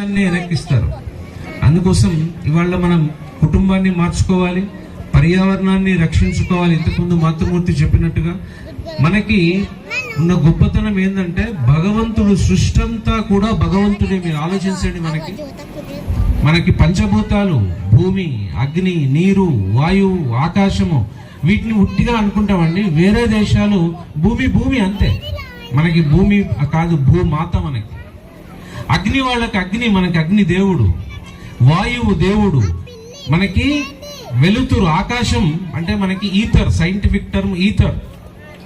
దేశాన్ని వెనక్కిస్తారు. అందుకోసం ఇవాళ మనం కుటుంబాన్ని మార్చుకోవాలి, పర్యావరణాన్ని రక్షించుకోవాలి. ఇంతకుముందు మాతృమూర్తి చెప్పినట్టుగా మనకి ఉన్న గొప్పతనం ఏంటంటే భగవంతుడు సృష్టి అంతా కూడా భగవంతుడే. మీరు ఆలోచించండి, మనకి పంచభూతాలు భూమి, అగ్ని, నీరు, వాయువు, ఆకాశము, వీటిని ఉట్టిగా అనుకుంటామండి. వేరే దేశాలు భూమి భూమి అంతే, మనకి భూమి కాదు భూమాత. మనకి అగ్ని, వాళ్ళకి అగ్ని, మనకి అగ్ని దేవుడు. వాయువు దేవుడు, మనకి వెలుతురు. ఆకాశం అంటే మనకి ఈథర్, సైంటిఫిక్ టర్మ్ ఈథర్.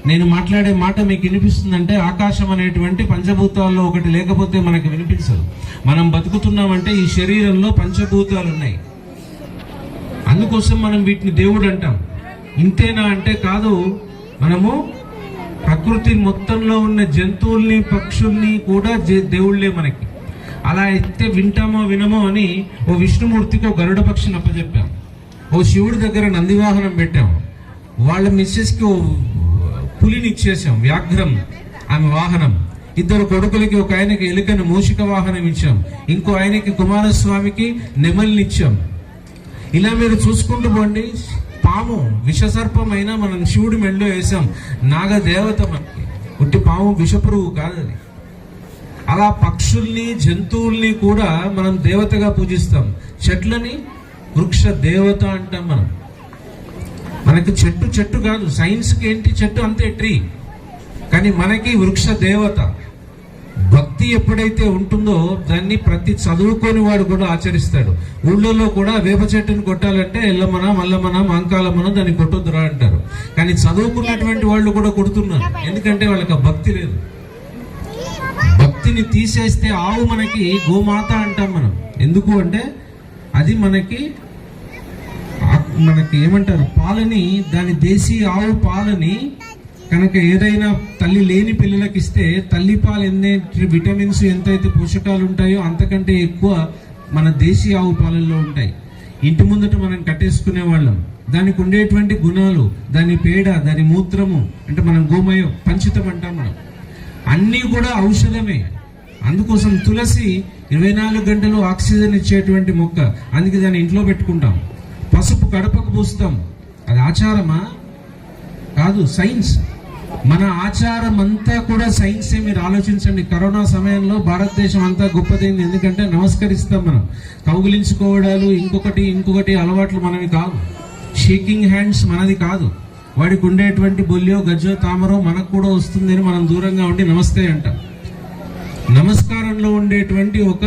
నేను మాట్లాడే మాట మీకు వినిపిస్తుందంటే ఆకాశం అనేటువంటి పంచభూతాల్లో ఒకటి లేకపోతే మనకి వినిపించదు. మనం బతుకుతున్నామంటే ఈ శరీరంలో పంచభూతాలు ఉన్నాయి. అందుకోసం మనం వీటిని దేవుడు అంటాం. ఇంతేనా అంటే కాదు, మనము ప్రకృతి మొత్తంలో ఉన్న జంతువుల్ని, పక్షుల్ని కూడా దేవుళ్లే మనకి. అలా అయితే వింటామో వినమో అని ఓ విష్ణుమూర్తికి ఓ గరుడ పక్షిని అప్పచెప్పాం. ఓ శివుడి దగ్గర నందివాహనం పెట్టాం. వాళ్ళ మిస్సెస్కి ఓ పులిని ఇచ్చేసాం, వ్యాఘ్రం ఆమె వాహనం. ఇద్దరు కొడుకులకి, ఒక ఆయనకి ఎలుకని మూషిక వాహనం ఇచ్చాం, ఇంకో ఆయనకి కుమారస్వామికి నెమల్ని ఇచ్చాం. ఇలా మీరు చూసుకుంటూ పోండి. పాము విషసర్పం అయినా మనం శివుడి మెళ్ళో వేసాం. నాగదేవత మనకి, ఉట్టి పాము విషపురుగు కాదు అది. అలా పక్షుల్ని, జంతువుల్ని కూడా మనం దేవతగా పూజిస్తాం. చెట్లని వృక్ష దేవత అంటాం మనం. మనకి చెట్టు చెట్టు కాదు, సైన్స్కి ఏంటి చెట్టు అంతే, ట్రీ. కానీ మనకి వృక్ష దేవత. భక్తి ఎప్పుడైతే ఉంటుందో దాన్ని ప్రతి చదువుకొని వాడు కూడా ఆచరిస్తాడు. ఊళ్ళలో కూడా వేప చెట్టుని కొట్టాలంటే ఎల్లమన, మల్లమన, మాంకాలమన, దాన్ని కొట్టొద్దురా అంటారు. కానీ చదువుకున్నటువంటి వాళ్ళు కూడా కొడుతున్నారు, ఎందుకంటే వాళ్ళకి భక్తి లేదు. భక్తిని తీసేస్తే ఆవు మనకి గోమాత అంటాం మనం. ఎందుకు అంటే అది మనకి ఏమంటారు, పాలని, దాని దేశీ ఆవు పాలని కనుక ఏదైనా తల్లి లేని పిల్లలకి ఇస్తే తల్లి పాలు ఎన్ని విటమిన్స్, ఎంతైతే పోషకాలు ఉంటాయో అంతకంటే ఎక్కువ మన దేశీ ఆవు పాలల్లో ఉంటాయి. ఇంటి ముందట మనం కట్టేసుకునే వాళ్ళం. దానికి ఉండేటువంటి గుణాలు, దాని పేడ, దాని మూత్రము, అంటే మనం గోమయం, పంచితం అంటాం మనం, అన్నీ కూడా ఔషధమే. అందుకోసం తులసి 24 గంటలు ఆక్సిజన్ ఇచ్చేటువంటి మొక్క, అందుకే దాన్ని ఇంట్లో పెట్టుకుంటాం. పసుపు గడపకు పూస్తాం. అది ఆచారమా? కాదు, సైన్స్. మన ఆచారం అంతా కూడా సైన్సే. మీరు ఆలోచించండి, కరోనా సమయంలో భారతదేశం అంతా గొప్పదైంది. ఎందుకంటే నమస్కరిస్తాం మనం. కౌగిలించుకోవడాలు, ఇంకొకటి అలవాట్లు మనవి కాదు. షేకింగ్ హ్యాండ్స్ మనది కాదు. వాడికి ఉండేటువంటి బొల్లియో, గజ్జో, తామరో మనకు కూడా వస్తుందని మనం దూరంగా ఉండి నమస్తే అంటాం. నమస్కారంలో ఉండేటువంటి ఒక